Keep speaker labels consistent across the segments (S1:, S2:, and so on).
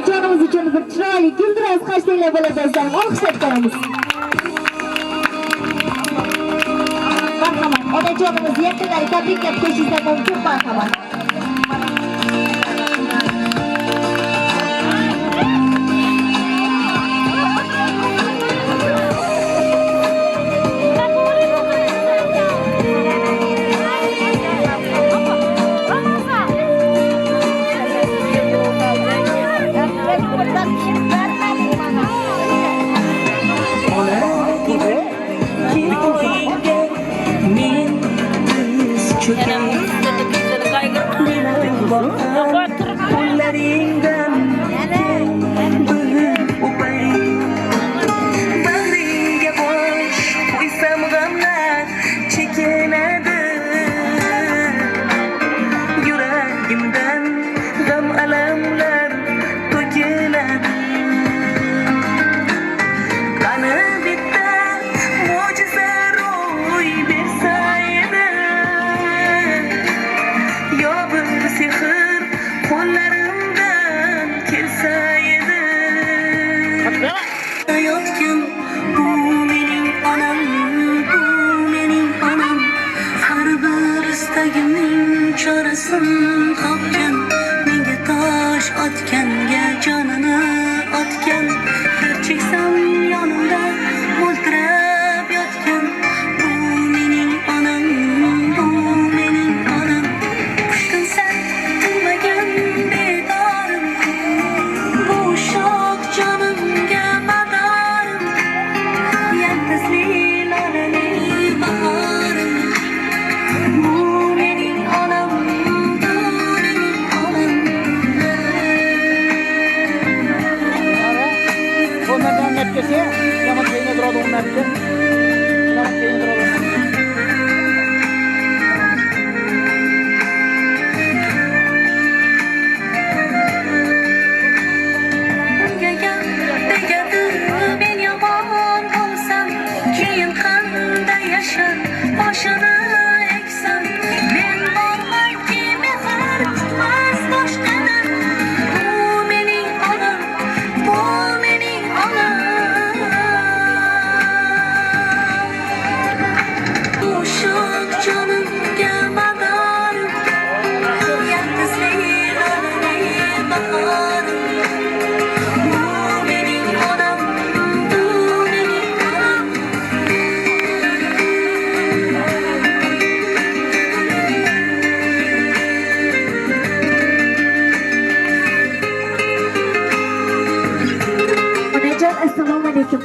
S1: onajonimiz uchun bir chiroyli guldiroz hashtaglar bo'ladi do'stlar. Olqishlab qo'yamiz. Marhamat, onajonimiz yaqinlari tabriklab qo'yishingizlar mumkin. Marhamat.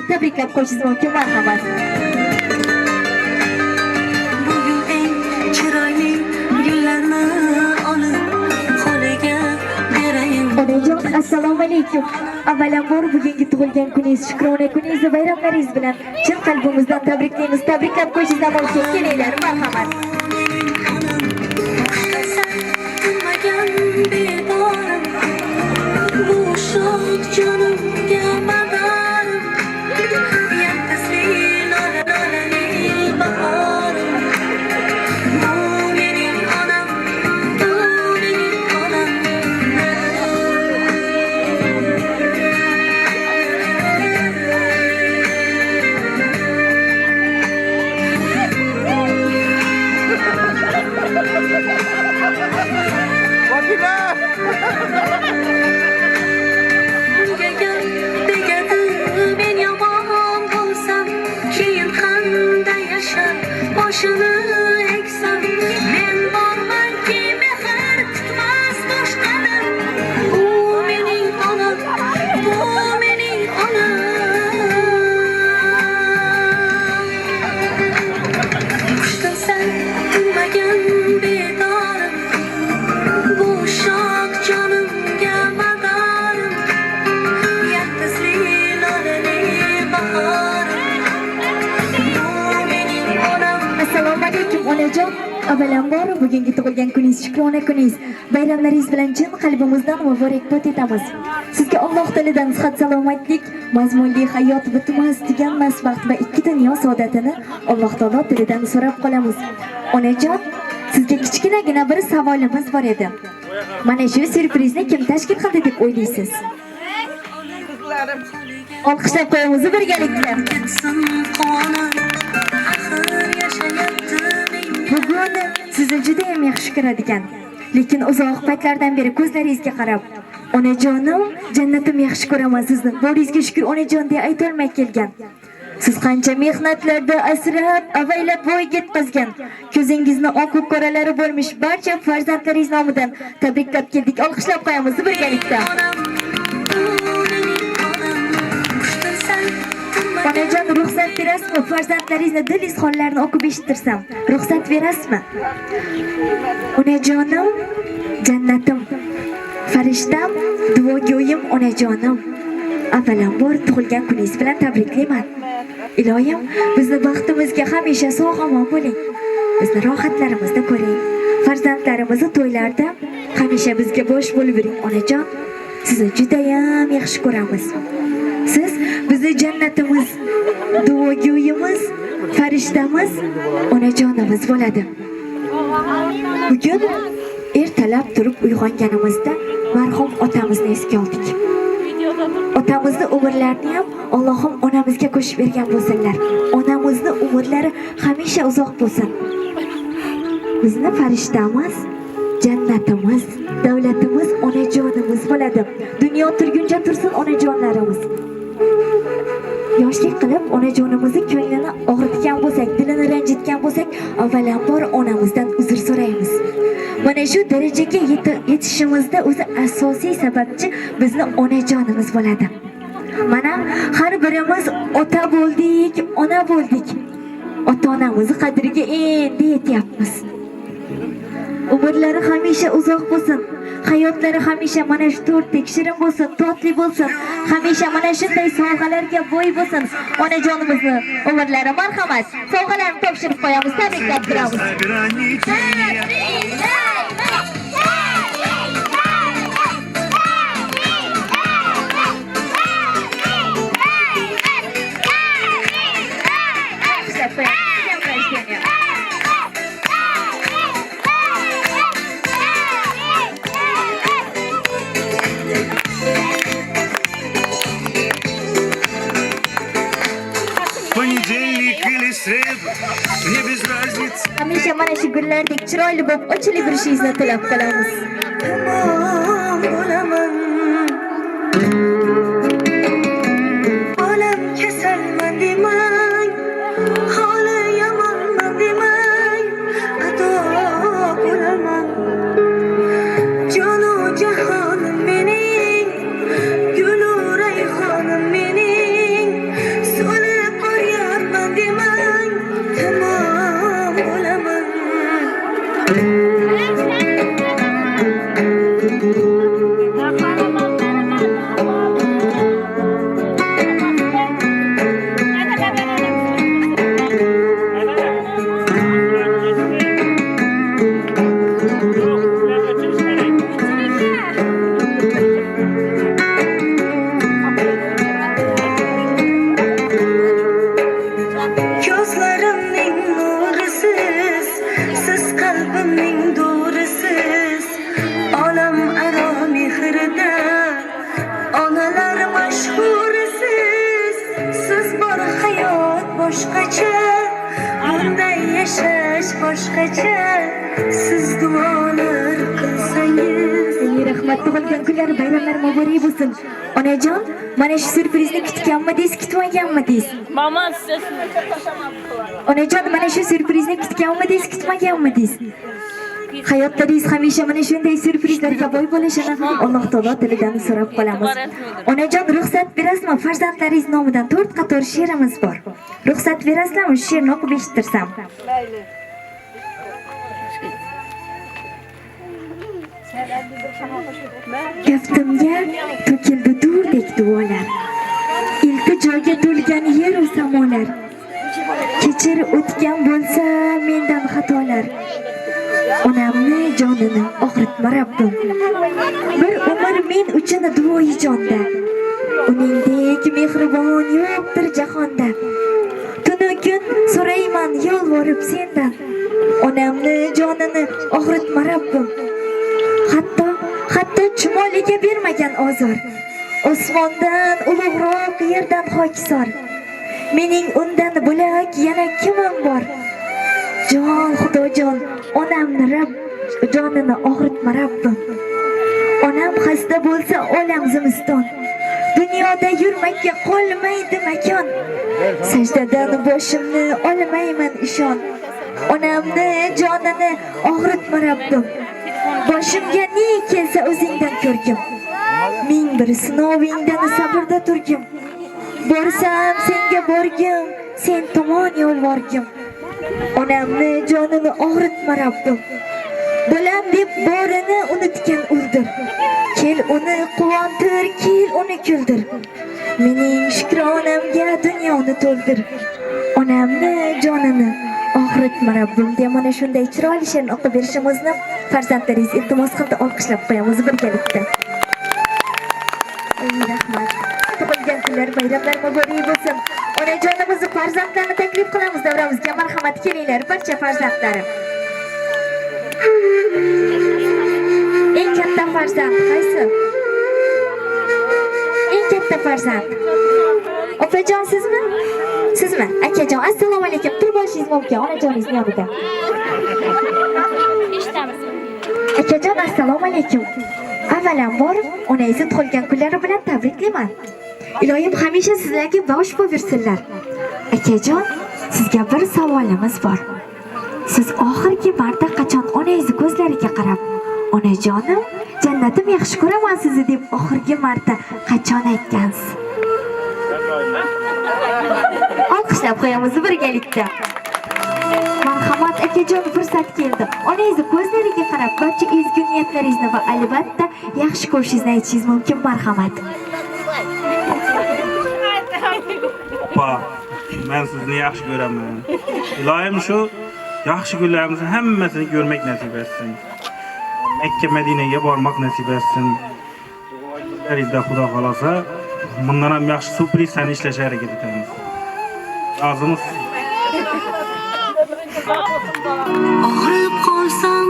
S1: Tabriklab qo'yishingiz mumkin. Marhamat.
S2: Bugun eng chiroyli gullarni olib qo'liga berayin.
S1: Onajon, assalomu alaykum. Avvalambor bugungi tug'ilgan kuningiz, shukrona kuningizni bayramlaringiz bilan chin qalbimizdan tabriklaymiz. Tabriklab qo'yishingiz mumkin. Kelinglar, marhamat.
S2: Bu shoh jonimga madarim.
S1: Avvalambor bugungi tug'ilgan kuningiz, shukrona kuningiz, bayramlaringiz bilan chin qalbimizdan muborakbod etamiz. Sizga Alloh taoladan sihat salomatlik, mazmunli hayot, bitmas tuganmas baxt va ikki dunyo saodatini Alloh taolo tilidan so'rab qolamiz. Onajon, sizga kichkinagina bir savolimiz bor edi. Mana shu syurprizni kim tashkil qildi deb o'ylaysiz? Olqishlab qo'yamiz birgalikda.
S2: Ketsin quvonib, axir yashayapti
S1: Bugun sizni juda ham yaxshi ko'radigan, lekin uzoq paytlardan beri ko'zlaringizga qarab, onajonim, jannatim yaxshi ko'raman sizni. Boringizga shukr onajon deya ayta olmay kelgan. Siz qancha mehnatlarda asrab, avaylab voyaga yetkazgan, ko'zingizni oq qoralari bo'lmish barcha farzandlaringiz nomidan tabriklab keldik. Olqishlab qo'yamiz birgalikda. Onajon, ruxsat berasizmi? Farzandlaringizni dil izhorlarini o'qib eshittirsam. Ruxsat berasizmi? Onajonim, jannatim, farishtam, duogo'yim onajonim. Avvalambor tug'ilgan kuningiz bilan tabriklayman. Iloyim, bizni baxtimizga hamisha sog'-omon bo'ling. Bizni rohatlarimizda ko'ring. Farzandlarimizni to'ylarda hamisha bizga bosh bo'lib yuring onajon. Sizni juda ham yaxshi ko'ramiz. Siz bizni jannatimiz, duogo'yimiz, farishtamiz, onajonimiz bo'ladi. Bugun ertalab turib uyg'onganimizda marhum otamizni esga oldik. Otamizni umrlarini ham Allohim onamizga qo'shib bergan bo'lsinlar. Onamizni umrlari hamisha uzoq bo'lsin. Bizni farishtamiz, jannatimiz, davlatimiz onajonimiz bo'ladi. Dunyo turguncha tursin onajonlarimiz. Yoshlik qilib onajonimizning ko'nglini og'ritgan bo'lsak, dilini ranjitgan bo'lsak, avvalambor onamizdan uzr so'raymiz. Mana shu darajaga yetishimizda o'zi asosiy sababchi bizni onajonimiz bo'ladi. Mana har birimiz ota bo'ldik, ona bo'ldik. Ota-onamizni qadriga endi yetyapmiz. Umrlari hamisha uzoq bo'lsin. Hayotlari hamisha mana shu to'rtdek shirin bo'lsin, totli bo'lsin. Hamisha mana shunday sovg'alarga boy bo'lsin. Onajonimizni umrlari marhamat. Sovg'alarni topshirib qo'yamiz, tabriklab turamiz.
S3: Понедельник или среда, мне без разницы.
S1: Hamisha mana shu gullardek chiroyli bo'lib, ochilib yurishingizni tilab qolamiz.
S2: Olam kasalman demang, holi yomonman demang, ado bo'laman. Jonu jahonim mening, gulu rayhonim mening, so'lib qo'ryapman demang, tamom bo'laman. Ko'zlarimning nurisiz, siz qalbimning do'risiz, olam aro mehrida onalar mashhurisiz. Siz bor hayot boshqacha, bunday yashash boshqacha. Siz duolar qilsangiz.
S1: Rahmat, tug'ilgan kunlar, bayramlar muborak bo'lsin. Onajon, mana shu syurprizni kutganmidingiz, kutmaganmidingiz?
S4: Mama siz.
S1: Onajon, mana shu syurprizni kutganmidingiz, kutmaganmidingiz? Hayotlaringiz hamisha mana shunday syurprizlarga boy bo'lishini Alloh taolo tilidan so'rab qolamiz. Onajon, ruxsat berasizmi? Farzandlaringiz nomidan 4 qator she'rimiz bor. Ruxsat berasizmi? She'rni o'qib eshittirsam. Kaftimga to'kildi durdek duolar, iltijoga to'lgan yer u samolar. Kechir o'tgan bo'lsa mendan xatolar, onamni jonini og'ritma Rabbim. Bir umr men uchun duoyi jonda, uningdek mehribon yo'qdir jahonda. Tunu kun so'rayman yolvorib sendan, onamni jonini og'ritma Rabbim. Hatto chumoliga bermagan ozor, Osmondan ulug'roq yerdan hokisor. Mening undan bo'lak yana kimim bor? Jon Xudojon, onamni jonini og'ritma Rabbim. Onam xasta bo'lsa olam zimiston. Dunyoda yurmakka qolmaydi makon. Sajdadan boshimni olmayman ishon. Onamni jonini og'ritma Rabbim. Boshimga ne kelsa o'zingdan ko'rgim. Ming bir sinovingdan sabrda turgim. Borsam senga borgim, sen tomon yo'lvorgim. Onamni jonini og'ritma Rabbim. Bolam deb borini unutgan o'ldir. Kel uni quvontir, kel uni kuldir. Mening shukronamga dunyoni to'ldir. Onamni jonini og'ritma Rabbim deb mana shunday chiroyli she'rni o'qib berishimizni farzandlaringiz iltimos qildi, olqishlab qo'yamiz birgalikda. Rahmat. Tug'ilgan kunlar, bayramlar muborak bo'lsin. Onajonimizni farzandlarini taklif qilamiz davramizga. Marhamat, kelinglar barcha farzandlarim. Eng katta farzand qaysi? Eng katta farzand. Opajon sizmi? Sizmi? Akajon, assalomu alaykum. Turib olishingiz mumkin onajoningizning yonida. Akajon, assalomu alaykum. Avvalambor onangizni tug'ilgan kunlari bilan tabriklayman. Iloyim hamisha sizlarga bosh bo'lsinlar. Akajon, sizga bir savolimiz bor. Siz oxirgi marta qachon onangizni ko'zlariga qarab, "Onajonim, jannatim yaxshi ko'raman sizni" deb oxirgi marta qachon aytgansiz? Olqishlab qo'yamiz birgalikda. Marhamat akajon, fursat keldi. Onangizni ko'zlariga qarab, barcha ezgu niyatlaringizni va albatta yaxshi ko'rishingizni aytishingiz mumkin. Marhamat.
S4: Opa, men sizni yaxshi ko'raman. Iloyim shu yaxshi kunlarimizni hammasini ko'rmak nasib etsin. Makka Madinaga bormoq nasib etsin. Arizda Xudo xolasa, bundan ham yaxshi surprizlarni ishlashga harakat etamiz. Azimiz.
S2: Og'rib qolsam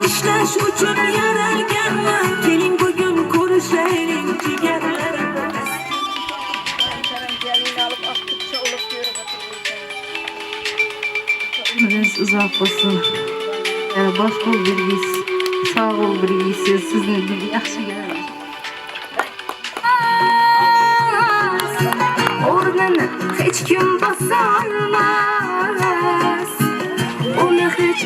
S2: ishlash uchun yaralganman. Keling bugun ko'rishaylik jigarlarim.
S5: Ömrünüz uzak olsun. Boş bol birgiz, sağ ol birgiz, sizni yaxshi ko'raman. O'rnini hech kim bosa olmas. Uni hech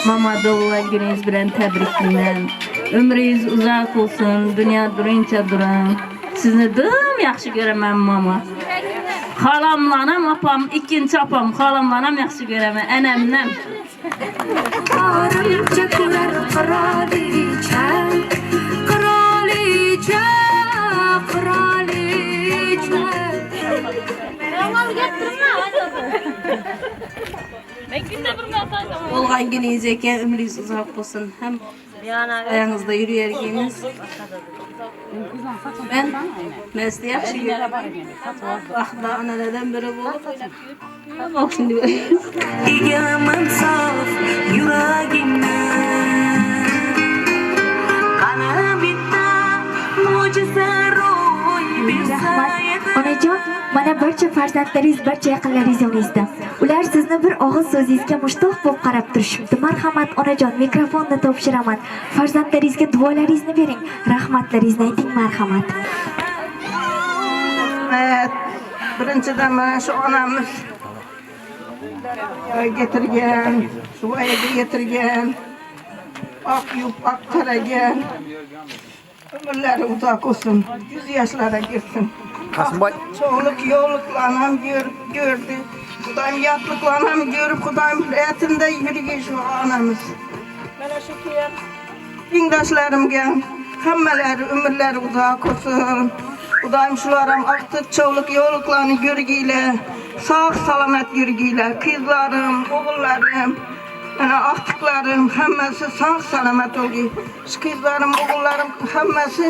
S5: Mama doğum gününüz bilan tabriklayman. Ömrünüz uzak olsun, dünya duruncha during. Sizni dim yaxshi ko'raman mama. Xalamlanam opam, ikkinchi opam xalamlanam yaxshi ko'raman, anamnam.
S2: Qarimcha kular qirolicha, qirolicha, qirolicha.
S5: Olgan gününüz ekan, ömrünüz uzak olsun. Hem ayağınızda yürüyerginiz. Ben size yaxshi ko'raman. Vaqtda onalardan biri bo'lib, bak şimdi
S2: Egaman sof yuragimdan. Qana bitta mo'jiza ro'y bersa edi.
S1: Onajon, mana barcha farzandlaringiz, barcha yaqinlaringiz yoningizda. Ular sizni bir og'iz so'zingizga mushtoq bo'lib qarab turishibdi. Marhamat onajon, mikrofonni topshiraman. Farzandlaringizga duolaringizni bering, rahmatlaringizni ayting, marhamat.
S6: Birinchidan mana shu onamiz getirgan, shu yerga getirgan, oq yub, oq qaragan. Umrlari uzoq olsun, 100 yoshlarga kirsin.
S3: Qasımboy.
S6: Çoğuluk yo'lliqlarni ham ko'rdi. Xudoyim yotliqlarni ham ko'rib, Xudoyim hayotida yurgan shu onamiz. Mana shu keyin tengdoshlarimga hammalari umrlari uzoq olsun. Xudoyim shular ham aqtiq çoğuluk yo'lliqlarni ko'rgiylar, sog' salomat yurgiylar. Qizlarim, o'g'illarim, ana aqtiqlarim hammasi sog' salomat bo'lgay. Shu qizlarim, o'g'illarim hammasi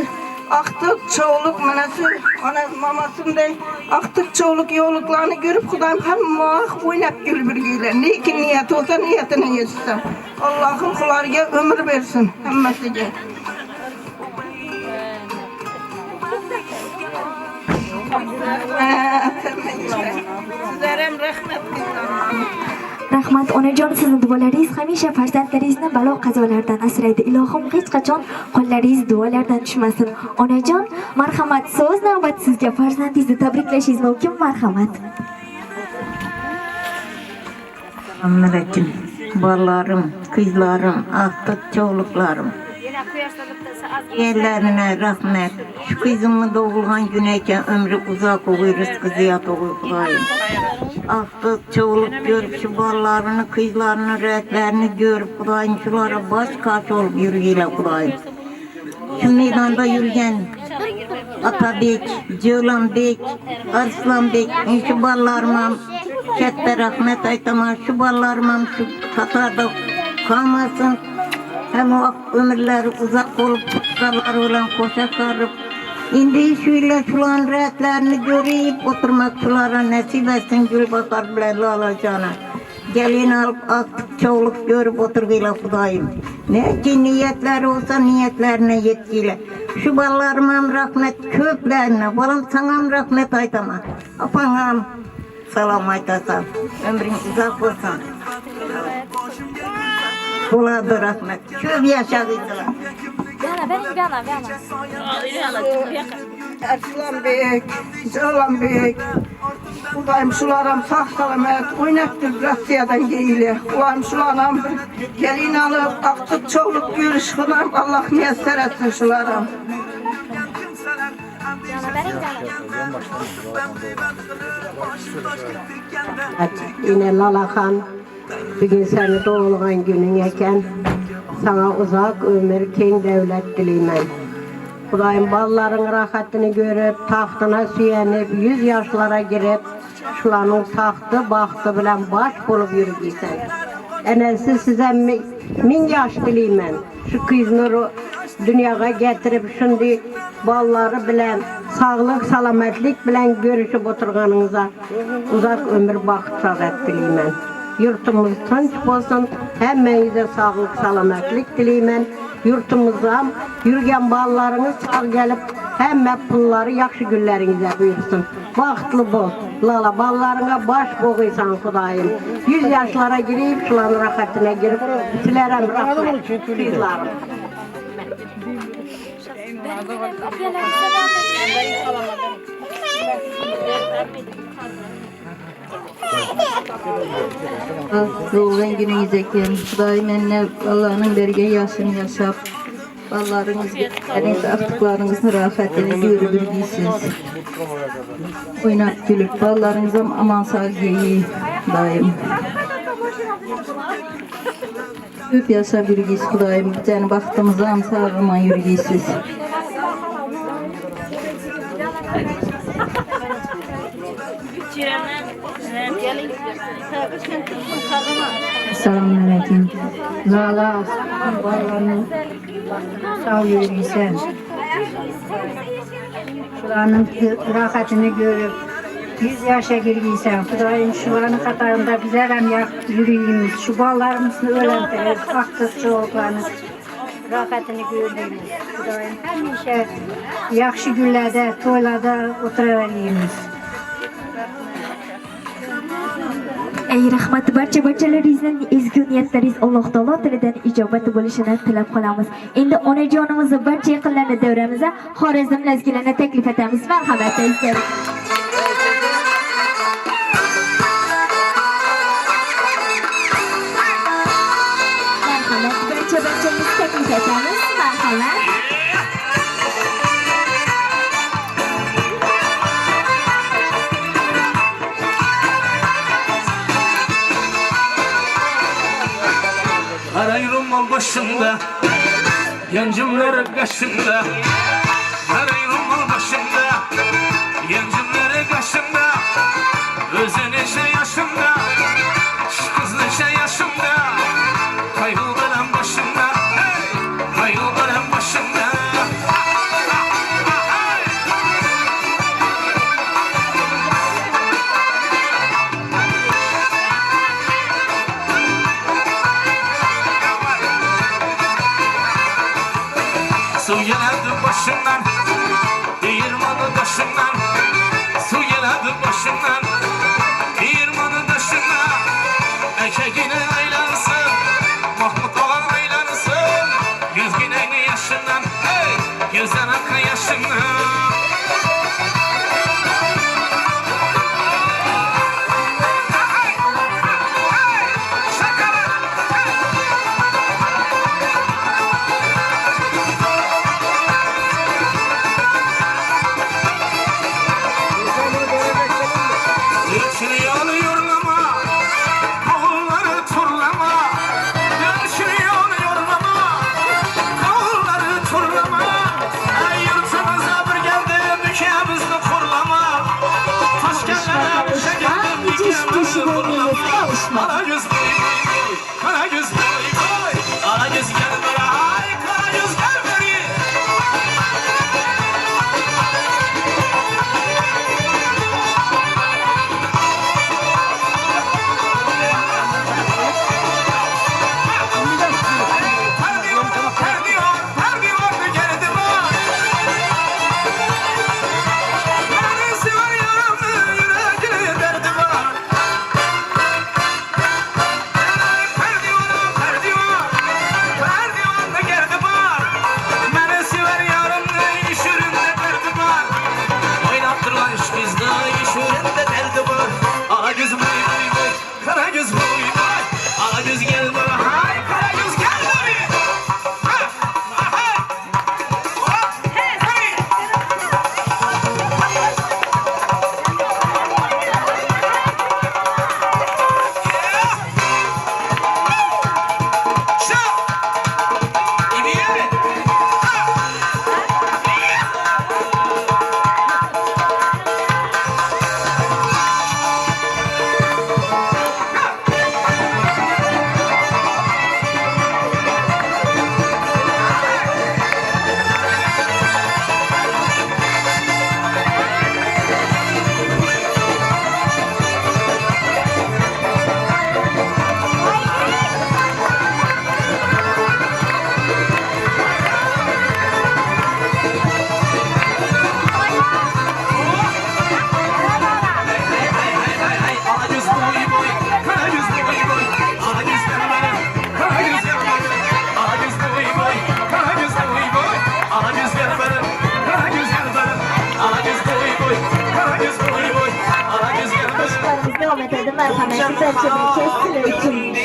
S6: aqtiq çoğuluk mana shu ona mamasimday aqtiq çoğuluk yo'lliqlarni ko'rib, Xudoyim hamma o'ynab kulib yurgiylar. Lekin niyat olsa niyatini yetsin. Allohim ularga umr bersin hammasiga. Sizlere rahmet
S1: Rahmat onajon, sizni duolaringiz hamisha farzandlaringizni balo qazolardan asraydi. Ilohim hech qachon qo'llaringiz duolardan tushmasin. Onajon, marhamat, so'z navbat sizga. Farzandingizni tabriklashingiz mumkin? Marhamat.
S7: Assalamualaikum. Balalarım, kızlarım, artık çoğuluklarım. Yerlerine rahmet. Şu kızımı doğulgan güneyken ömrü uzak olur, rızkı ziyat olur Kudayım. Artık çoğuluk görüp şu balalarını, kızlarını, renklerini görüp Kudayım şulara baş karşı olup yürüyle Kudayım. Şu meydanda yürüyen Atabek, Ceylanbek, Arslanbek, şu balalarıma Şette rahmet aytama, şu ballarıma şu Katarda kalmasın. Hem o ömürleri uzak olup kutsallar olan koşa sarıp. İndi şöyle şulan renklerini görüp oturmak şulara nasip etsin gül bakar bile lalacana. Gelin alıp aktık çoğuluk görüp oturguyla Kudayım. Ne ki niyetleri olsa niyetlerine yetkiyle. Şu ballarıma rahmet köplerine, balam sanam rahmet aytama. Apanam. Salam aytasam, ömrün uzak olsun. Kuladı rahmet, çok yaşadıydılar.
S6: Arslanbek, Ceylanbek. Kudayım şularım sağ salamet, oynaktır Rusya'dan geyile. Kudayım şularım gelin alıp aktık çoğuluk görüş kudayım. Allah müyesser etsin şularım.
S8: Yine Lalakan, bugün seni doğulgan günün eken, sana uzak ömür, keng devlet dileyim. Kudayım balların rahatını görüp, tahtına süyenip, 100 yaşlara girip, şulanın tahtı, bahtı bilen baş bulup yürüysen. Enesi size 1000 yaş dileyim. Şu kızını dünyaya getirip, şimdi balları bilen, sağlık, salametlik bilen görüşüp oturganınıza uzak ömür baxt saadet dileyim. Yurtumuz tinç olsun, hemmenize sağlık, salametlik dileyim. Yurtumuzda yürüyen ballarınız sağ gelip hemme pulları yakşı günlerinize buyursun. Baxtlı bol, lala ballarına baş boğuysan Kudayım. 100 yaşlara girip, şulanın rahatine girip, silerem rahmet, kızlarım.
S5: Doğulan gününüz eken, Kudayım enne Allah'ın bergen yaşını yaşap, ballarınız, artıklarınızın rahatını görülür giysiniz. Oynak gülüp, ballarınıza aman sağ geyi daim. Öp yaşa yürüyüz Kudayım, canı baktığımızda sağlaman yürüyüzsüz.
S8: Selamünaleyküm. Lala, ballarını sağ yürüysen. Şuranın rahatını görüp, 100 yaşa girgiysen. Kudayım şuranın katarında bize hem yürüyümüz. Şu ballarımızın öğrendirir, aktık çoğuluklarını. Rahatını gördüğümüz. Kudayım hemşe yakşı günlerde, toylarda oturuveriyimiz.
S1: Ey rahmat, barchalaringizning ezgu niyatlaringiz Alloh taolo tilidan ijobat bo'lishini tilab qolamiz. Endi onajonimizni barcha yaqinlarni davramizga Xorazm lazgilarini taklif etamiz. Marhamat ayting. Marhamat, barchamiz taklif etamiz. Marhamat.
S3: Arayırım al başında, yancımları kaşında. Arayırım al başında, yancımları kaşında. Özen neşe yaşımda, şu kız neşe yaşımda. Kaygılarım başımda, kaygılarım başımda. Su yanadı başımdan, değirmanı başımdan. Su
S1: Aşklarımız devam edelim. Merhamet. Güzelce bir kessin için.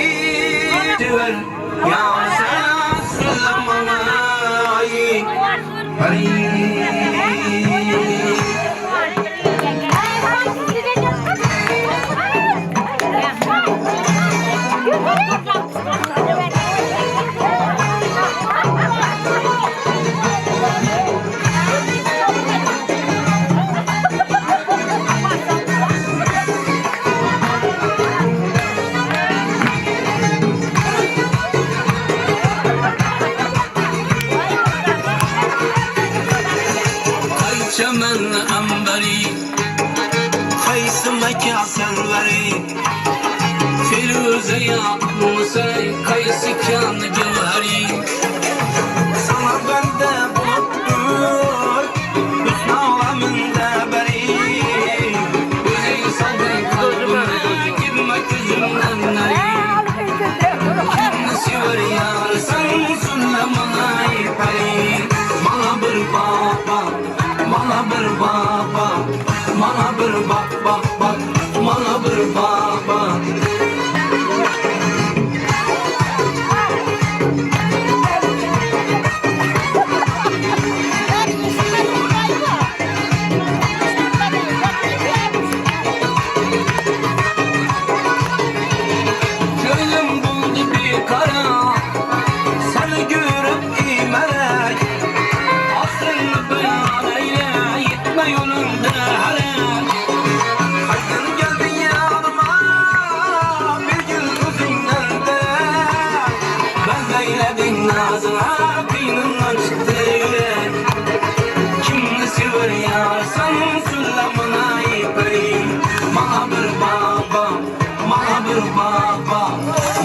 S2: Ya sen selamanay çemen ambari Kaysımdaki serveri Firuze yapmışay Kaysı kanı cevheri Sana bende buluttur Hüsnü aleminde beri Güzel salgın kalbime Girme gözümden nari Kimini sever yar Sen süllemana iperi Bana bir baba Bana bir baba, bana bir bak, bana bir baba. Gönlüm buldu bir kara, seni görüp imelek. Aslını beyan eyle, gitme yolunda helal. Kaydın geldin yanıma, bir gün gözünden de. Ben eyledim nazına, kıynından çıktı yürek. Kimini sever yar, sen süllemana iperi. Bana bir baba, bana bir baba,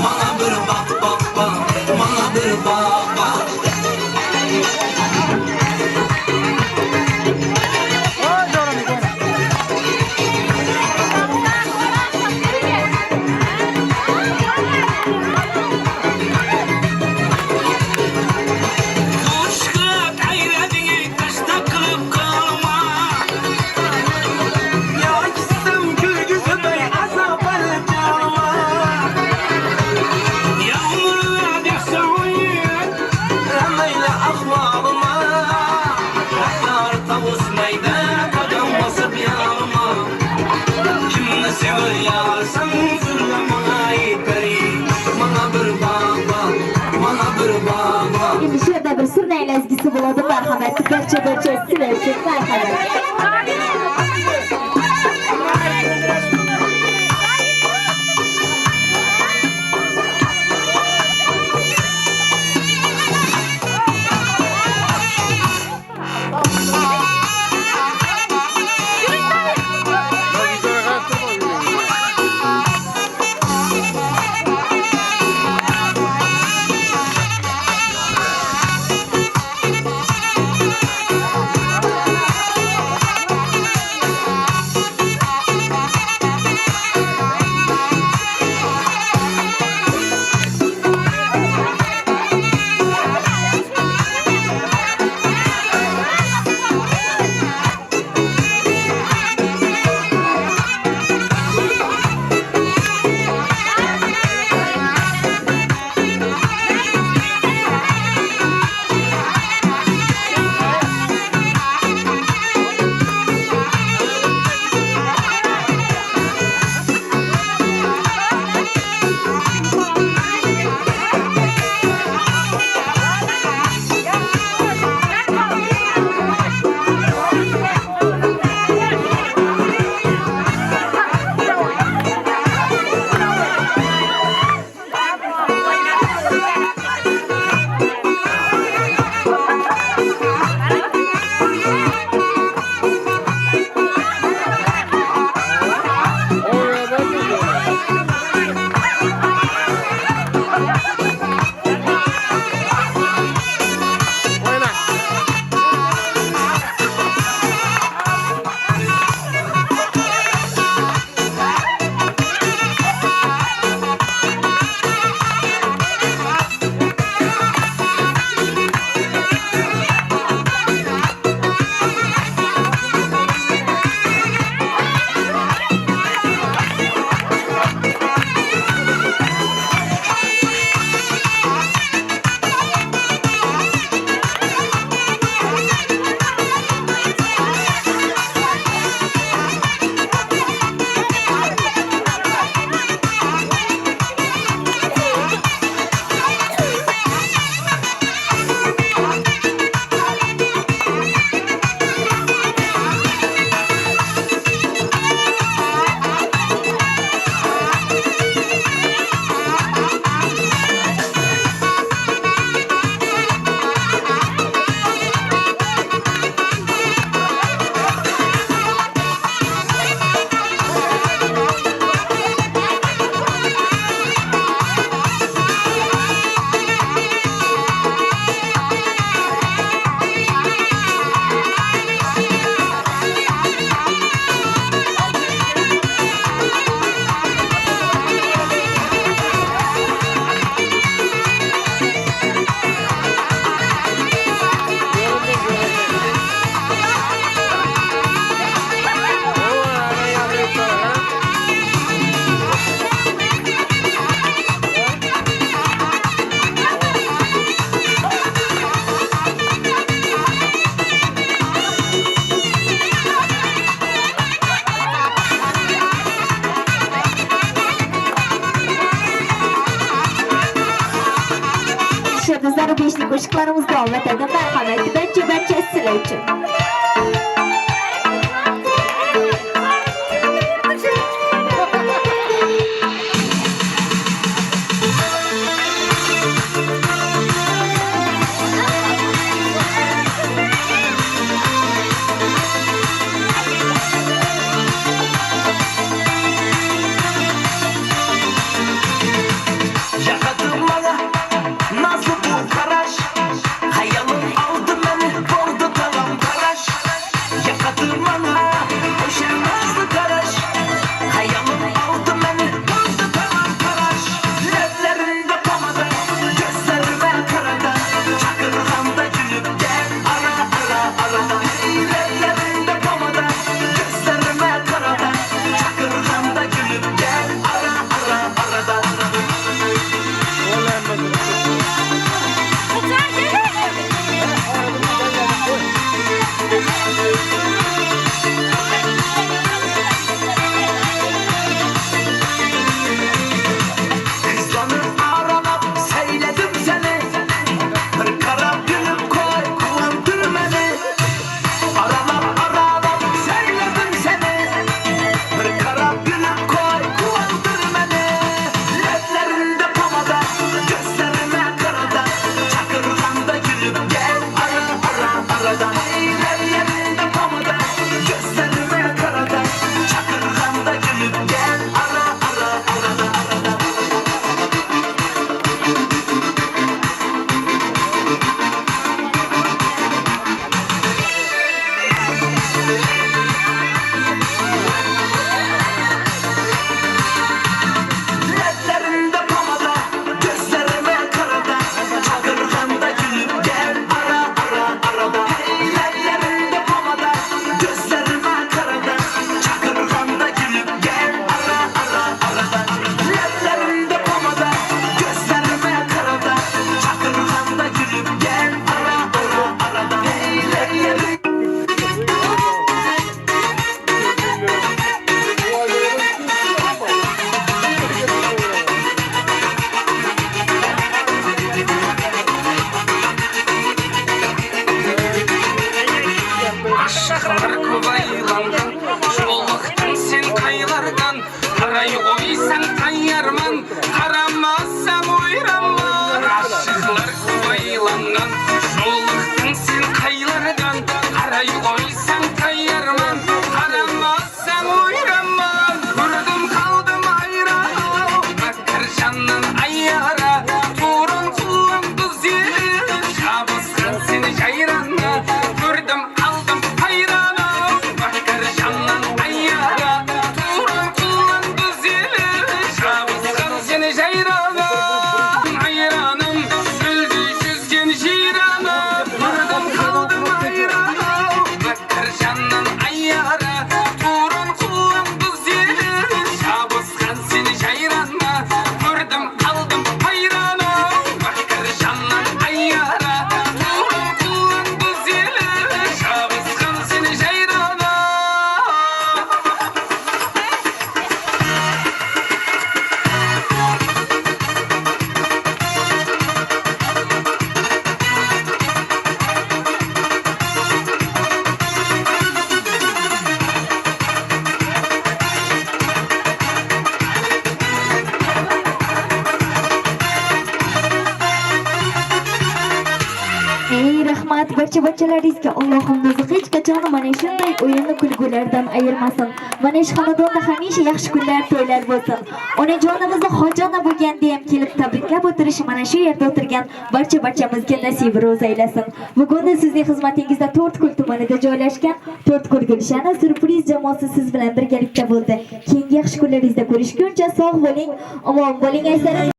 S2: bana bir baba, bana bir baba.
S1: Şimdi şurada bir sürneyle ezgisi buladım. Merhamet. Gerçe bir kessin için. Merhamet. Yuqori beshlik qo'shiqlarimiz davom etadi. Marhamat, barcha sizlar uchun.
S2: Yakadın bana nasıl bu karaş, hayalım aldı beni, oldu tamam karaş. Yakadın bana o şey nasıl karaş, hayalım aldı beni, oldu tamam karaş. Ledlerinde pamada, gözlerime karada, çakırganda gülüp gel ara ara arada. Ledlerinde pamada, gözlerime karada, çakırganda gülüp gel ara ara arada. Kızlanır aralap seyledim seni, bir kara gülüp koy kullandır beni. Aralap seyledim seni, bir kara gülüp koy kullandır beni. Ledlerinde pamada, gözlerime karada, çakırganda gülüp gel ara ara arada. Ledlerinde pamada, gözlerime karada, çakırganda gülüp gel ara ara arada. Ledlerinde pamada, gözlerime karada, çakırganda gülüp gel ara ara arada. Ledlerinde pamada, gözlerime karada, çakırganda gülüp gel ara ara arada. Ledlerinde pamada, gözlerime karada, çakırganda gülüp gel ara ara arada. Aşıqlar kobaylandan, jolluqdın sen qaylardan. Qaray oysan tayyarman, qaramazsan oyranman. Aşıqlar kobaylandan, jolluqdın sen qaylardan. Qaray oysan tayyarman, qaramazsan oyranman. Ko'rdim qaldim ayran, bakir jannan ayyara. Turun qullan güzel, şabısqan seni jayranna. Ko'rdim qaldim hayrana, bakir jannan ayyara. Turun qullan güzel, şabısqan seni jayrana. Hayranım, güldü yüzgen jirana. Ko'rdim qaldim hayrana, bakir jannan ayyara. Turun qullan güzel, şabısqan seni jayrana. Ko'rdim qaldim hayrana, bakir jannan ayyara. Turun qullan güzel, şabısqan seni jayrana.
S1: Ey rahmat barcha-barchalaringizga Allohim o'zi hech qachon mana shunday o'yinli kulgulardan ayirmasin. Mana shu xonadonda hamisha yaxshi kunlar, to'ylar bo'lsin. Onajonimizni hojona bo'lganda ham kelib tabriklab o'tirish mana shu yerda o'tirgan barcha-barchamizga nasib ro'z aylasin. Bugun sizning xizmatingizda To'rtko'l tumanida joylashgan To'rtko'l Gulshani surpriz jamoasi siz bilan birgalikda bo'ldi. Keyingi yaxshi kunlaringizda ko'rishguncha sog' bo'ling, omon bo'ling aysarim.